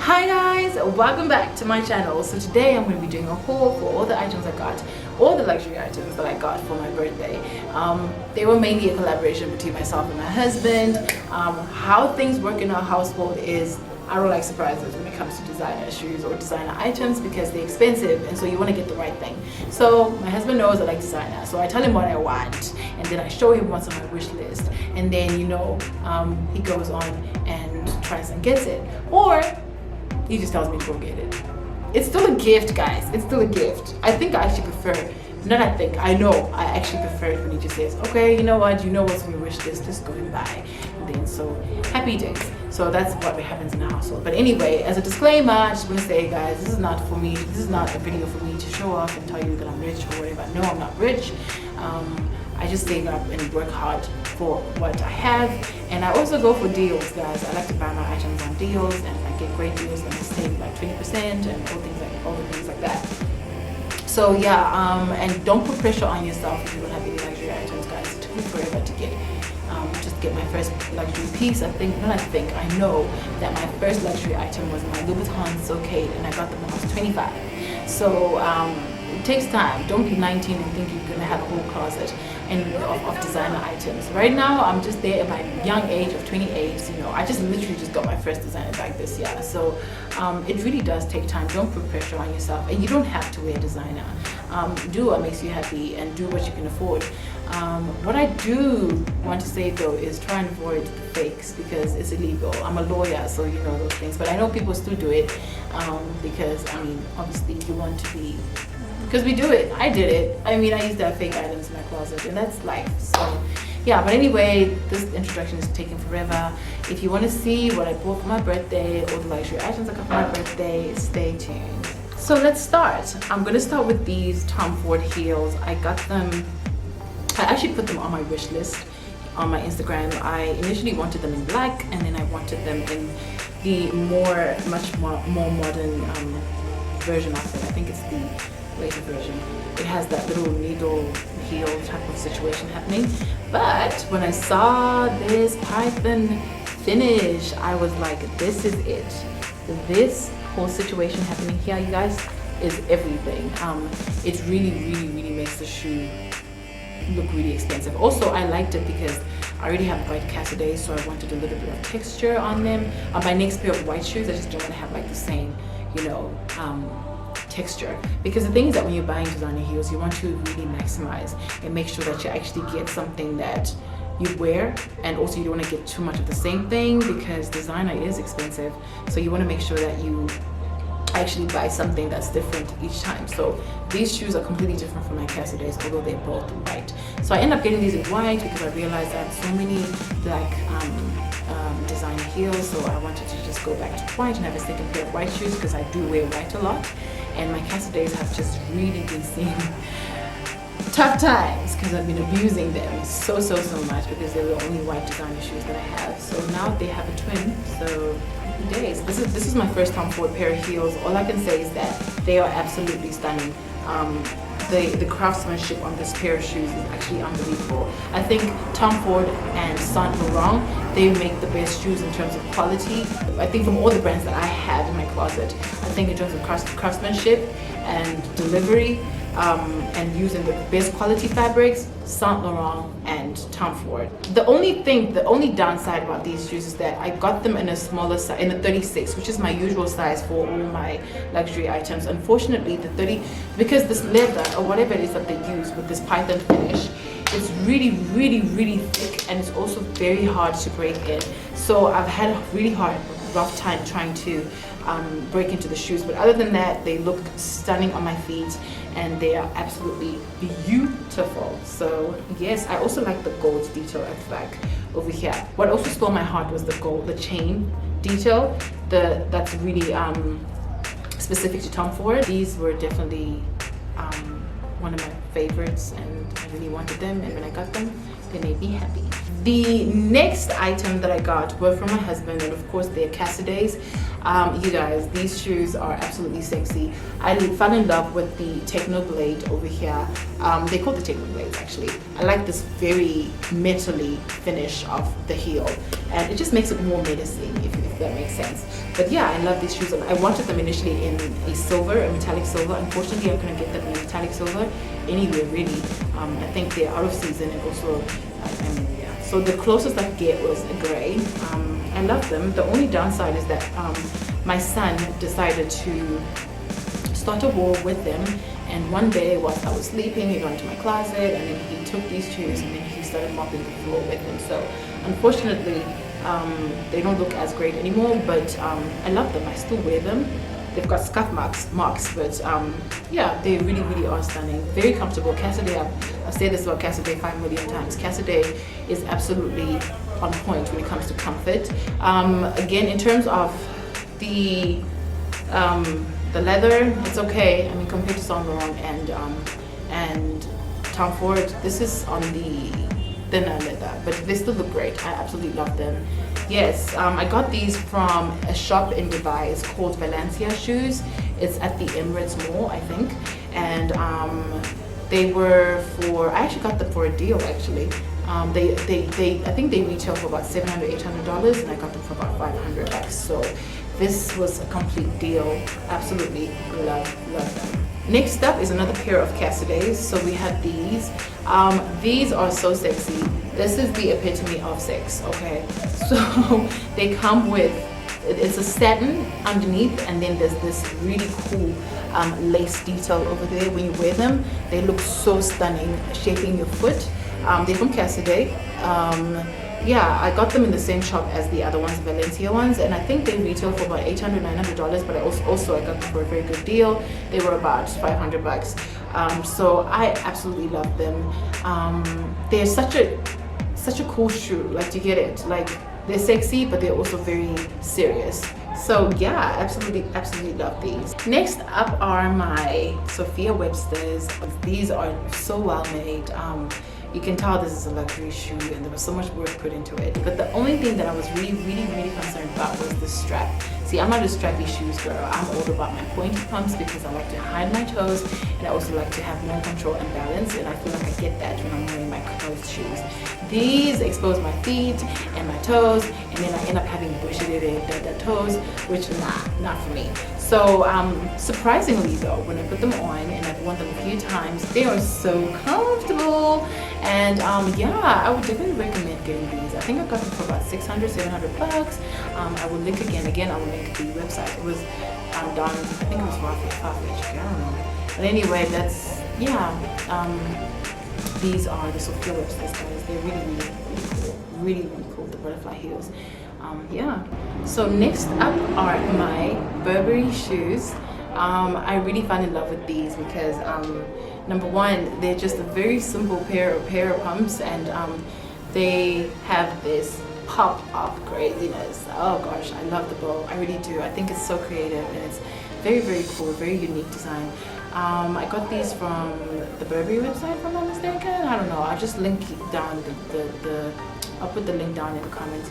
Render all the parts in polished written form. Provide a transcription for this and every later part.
Hi guys, welcome back to my channel. So today I'm going to be doing a haul for all the items I got, all the luxury items that I got for my birthday. They were mainly a collaboration between myself and my husband. How things work in our household is I don't like surprises when it comes to designer shoes or designer items because they're expensive, and so you want to get the right thing. So my husband knows I like designer, so I tell him what I want and then I show him what's on my wish list, and then he goes on and tries and gets it, or he just tells me to go get it. It's still a gift, guys. It's still a gift. I think I actually prefer, I know I actually prefer it when he just says, okay, you know what, you know what's on your wish list, just go and buy. And then so happy days. So that's what happens in the household. But anyway, as a disclaimer, I just want to say, guys, this is not for me. This is not a video for me to show off and tell you that I'm rich or whatever. No, I'm not rich. I just save up and work hard for what I have, and I also go for deals, guys. I like to buy my items on deals, and if I get great deals, then I save like 20% and all the things like that. So yeah, and don't put pressure on yourself if you don't have any luxury items, guys. It took me forever to get my first luxury piece. I know that my first luxury item was my Louboutin Silkade, and I got them when I was 25. So it takes time. Don't be 19 and think you're gonna have a whole closet of designer items. Right now, I'm just there at my young age of 28. I just literally just got my first designer bag this year. So it really does take time. Don't put pressure on yourself, and you don't have to wear designer. Do what makes you happy and do what you can afford. What I do want to say though is try and avoid the fakes because it's illegal. I'm a lawyer, so you know those things. But I know people still do it because obviously you want to be. Because we do it. I did it. I used to have fake items in my closet, and that's life. So yeah, but anyway, this introduction is taking forever. If you want to see what I bought for my birthday or the luxury items I got for my birthday, stay tuned. So let's start. I'm going to start with these TOMFORD heels. I got them, I actually put them on my wish list on my Instagram. I initially wanted them in black, and then I wanted them in the much more modern version of it. I think it's the later version. It has that little needle heel type of situation happening, but when I saw this python finish, I was like, this is it. This whole situation happening here, you guys, is everything. It really makes the shoe look really expensive. Also, I liked it because I already have white CASADEI, so I wanted a little bit of texture on them. On my next pair of white shoes, I just don't want to have like the same, texture, because the thing is that when you're buying designer heels, you want to really maximize and make sure that you actually get something that you wear, and also you don't want to get too much of the same thing because designer is expensive. So you want to make sure that you actually buy something that's different each time. So these shoes are completely different from my CASADEIs, although they're both white. So I end up getting these in white because I realized that so many black designer heels, so I wanted to just go back to white and have a second pair of white shoes because I do wear white a lot, and my CASADEIs have just really been seeing tough times because I've been abusing them so much because they're the only white designer shoes that I have. So now they have a twin, so happy days. This is my first TOMFORD pair of heels. All I can say is that they are absolutely stunning. The craftsmanship on this pair of shoes is actually unbelievable. I think TOMFORD and Saint Laurent, they make the best shoes in terms of quality. I think from all the brands that I have in my closet, I think in terms of craftsmanship and delivery, and using the best quality fabrics, Saint Laurent and TOMFORD. The only downside about these shoes is that I got them in a smaller size, in a 36, which is my usual size for all my luxury items. Unfortunately, the 30, because this leather or whatever it is that they use with this python finish, it's really thick, and it's also very hard to break in. So I've had a really rough time trying to break into the shoes, but other than that, they look stunning on my feet and they are absolutely beautiful. So yes, I also like the gold detail at the back over here. What also stole my heart was the chain detail. That's really specific to TOMFORD. These were definitely one of my favorites, and I really wanted them, and when I got them, they made me happy. The next item that I got were from my husband, and of course they're CASADEIs. You guys, these shoes are absolutely sexy. I fell in love with the Techno Blade over here. They call the Techno Blades actually. I like this very metally finish of the heel, and it just makes it more menacing if if that makes sense. But yeah, I love these shoes, and I wanted them initially in a silver, a metallic silver. Unfortunately, I couldn't get them in metallic silver anywhere really. I think they're out of season, and also I mean, yeah, so the closest I could get was a gray. I love them. The only downside is that my son decided to start a war with them, and one day whilst I was sleeping, he got into my closet and then he took these shoes and then he started mopping the floor with them. So unfortunately, they don't look as great anymore, but I love them. I still wear them. They've got scuff marks, but yeah, they really are stunning. Very comfortable. CASADEI, I've said this about CASADEI 5 million times. CASADEI is absolutely on point when it comes to comfort. Again, in terms of the leather, it's okay. I mean, compared to Saint Laurent and TOMFORD, this is on the thinner leather, but they still look great. I absolutely love them. Yes, I got these from a shop in Dubai. It's called Valencia Shoes. It's at the Emirates Mall, I think, and they were for, I actually got them for a deal actually. I think they retail for about $700, $800, and I got them for about $500. So this was a complete deal. Absolutely love them. Next up is another pair of CASADEIs. So we have these. These are so sexy. This is the epitome of sex, okay? So they come with, it's a satin underneath, and then there's this really cool lace detail over there. When you wear them, they look so stunning, shaping your foot. They're from CASADEI. Yeah, I got them in the same shop as the other ones, Valencia ones, and I think they retail for about $800, $900, but I also got them for a very good deal. They were about $500. So I absolutely love them. They're such a cool shoe. Like, do you get it? Like, they're sexy, but they're also very serious. So yeah, absolutely love these. Next up are my SOPHIA WEBSTERs. These are so well made. You can tell this is a luxury shoe, and there was so much work put into it. But the only thing that I was really concerned about was the strap. See, I'm not a strappy shoes girl. I'm all about my pointy pumps because I like to hide my toes, and I also like to have more control and balance, and I feel like I get that when I'm wearing my closed shoes. These expose my feet and my toes, and then I end up having bushy toes, which not for me. So surprisingly though, when I put them on, and I've worn them a few times, they are so comfortable. And yeah, I would definitely recommend getting these. I think I got them for about $600, $700. I will link again, I will link the website. It was done, I think it was Farfetch, I don't know. But anyway, that's, yeah, these are the SOPHIA WEBSTERs, guys. They're really cool. Really cool, the butterfly heels. Yeah. So next up are my Burberry shoes. I really fell in love with these because number one, they're just a very simple pair of pumps, and they have this pop of craziness. Oh gosh, I love the bow. I really do. I think it's so creative, and it's very cool, very unique design. I got these from the Burberry website, if I'm not mistaken. I don't know. I'll just link down I'll put the link down in the comments.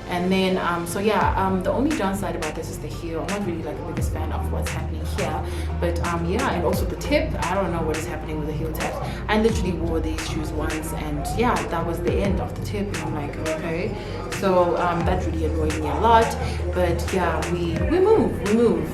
And then, so yeah, the only downside about this is the heel. I'm not really like the biggest fan of what's happening here, but yeah, and also the tip. I don't know what is happening with the heel tab. I literally wore these shoes once, and yeah, that was the end of the tip, and I'm like, okay. So that really annoyed me a lot, but yeah, we move.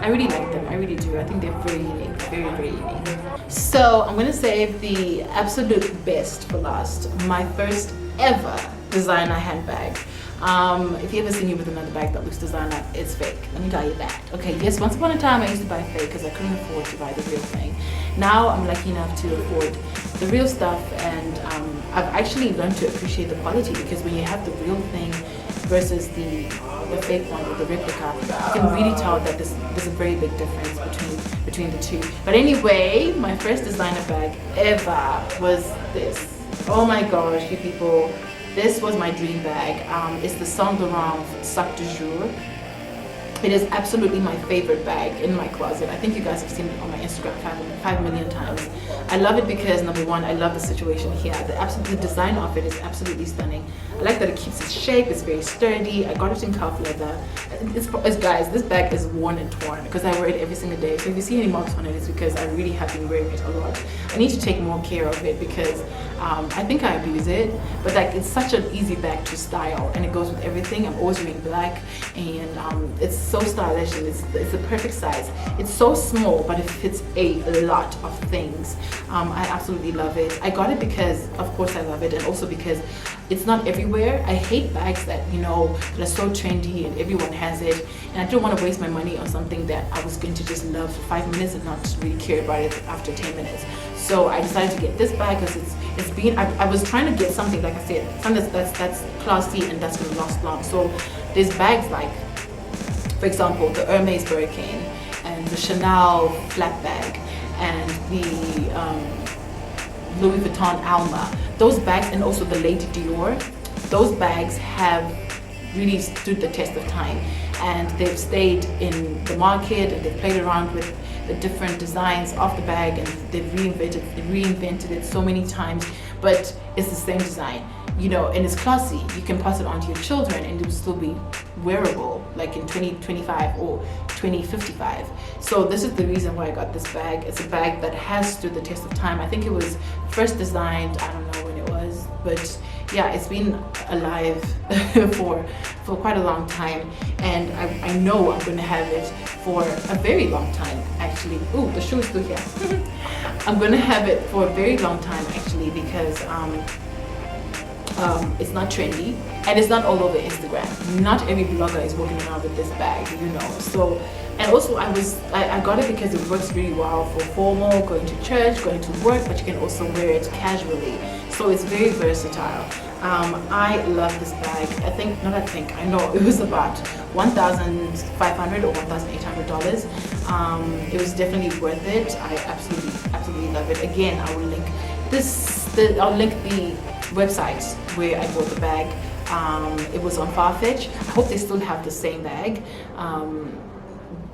I really like them. I really do. I think they're very unique, very unique. So I'm gonna save the absolute best for last. My first ever designer handbag. If you ever see me with another bag that looks designer, it's fake. Let me tell you that. Okay, yes, once upon a time I used to buy fake because I couldn't afford to buy the real thing. Now I'm lucky enough to afford the real stuff, and I've actually learned to appreciate the quality, because when you have the real thing versus the fake one or the replica, you can really tell that there's a very big difference between the two. But anyway, my first designer bag ever was this. Oh my gosh, you people. This was my dream bag. It's the Saint Laurent Sac de Jour. It is absolutely my favorite bag in my closet. I think you guys have seen it on my Instagram 5 million times. I love it because, number one, I love the situation here. The design of it is absolutely stunning. I like that it keeps its shape. It's very sturdy. I got it in calf leather. Guys, this bag is worn and torn because I wear it every single day. So if you see any marks on it, it's because I really have been wearing it a lot. I need to take more care of it because I think I abuse it, but like it's such an easy bag to style, and it goes with everything. I'm always wearing black, and it's so stylish, and it's the perfect size. It's so small, but it fits a lot of things. I absolutely love it. I got it because, of course, I love it, and also because it's not everywhere. I hate bags that, you know, that are so trendy and everyone has it, and I don't want to waste my money on something that I was going to just love for 5 minutes and not really care about it after 10 minutes. So I decided to get this bag because it's been, I was trying to get something, like I said, something that's classy and that's going to last long. So there's bags like, for example, the Hermes Birkin and the Chanel flat bag and the Louis Vuitton Alma. Those bags, and also the Lady Dior, those bags have really stood the test of time, and they've stayed in the market, and they've played around with the different designs of the bag, and they've reinvented it so many times, but it's the same design, you know, and it's classy. You can pass it on to your children and it will still be wearable, like in 2025 or 2055. So this is the reason why I got this bag. It's a bag that has stood the test of time. I think it was first designed, I don't know when it was, but yeah, it's been alive for quite a long time, and I know I'm going to have it for a very long time, actually. Ooh, the shoe is still here. I'm going to have it for a very long time, actually, because it's not trendy and it's not all over Instagram. Not every blogger is walking around with this bag, you know. So, and also I got it because it works really well for formal, going to church, going to work, but you can also wear it casually. So it's very versatile. I love this bag. I know it was about $1,500 or $1,800. It was definitely worth it. I absolutely love it. Again, I will link I'll link the website where I bought the bag. It was on Farfetch. I hope they still have the same bag.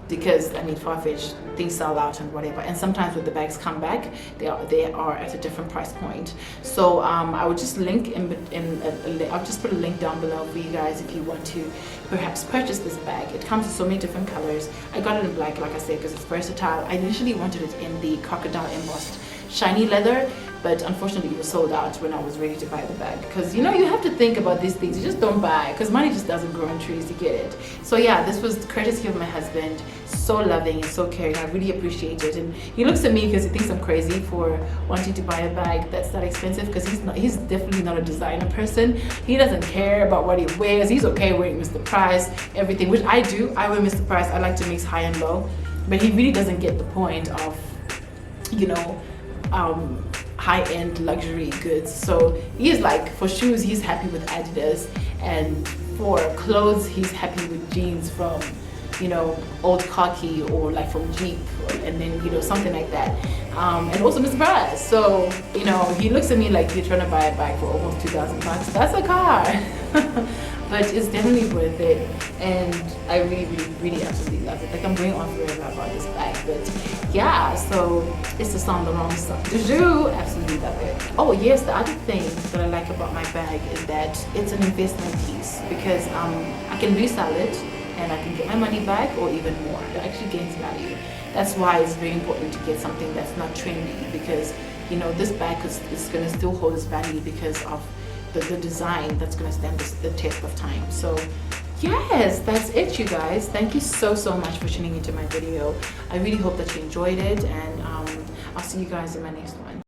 Because I mean, Farfetch, things sell out and whatever, and sometimes when the bags come back, they are at a different price point. So I would just link I'll just put a link down below for you guys if you want to perhaps purchase this bag. It comes in so many different colors. I got it in black, like I said, because it's versatile. I initially wanted it in the crocodile embossed shiny leather, but unfortunately it was sold out when I was ready to buy the bag, because you know, you have to think about these things. You just don't buy, because money just doesn't grow on trees. You get it. So yeah, this was courtesy of my husband. So loving and so caring. I really appreciate it. And he looks at me because he thinks I'm crazy for wanting to buy a bag that's that expensive, because he's definitely not a designer person. He doesn't care about what he wears. He's okay wearing Mr. Price, everything, which I do. I wear Mr. Price. I like to mix high and low, but he really doesn't get the point of, you know, high-end luxury goods. So he's like, for shoes he's happy with Adidas, and for clothes he's happy with jeans from, you know, Old Khaki or like from Jeep, and then, you know, something like that. And also Mr. Price. So, you know, he looks at me like, you're trying to buy a bag for almost 2,000 bucks. That's a car. But it's definitely worth it, and I really absolutely love it. Like, I'm going on forever about this bag, but yeah, so it's the Saint Laurent stuff du jour. Absolutely love it. Oh yes, the other thing that I like about my bag is that it's an investment piece, because I can resell it and I can get my money back or even more. It actually gains value. That's why it's very important to get something that's not trendy, because, you know, this bag is going to still hold its value because of the design that's going to stand the test of time. So yes, that's it, you guys. Thank you so much for tuning into my video. I really hope that you enjoyed it, and I'll see you guys in my next one.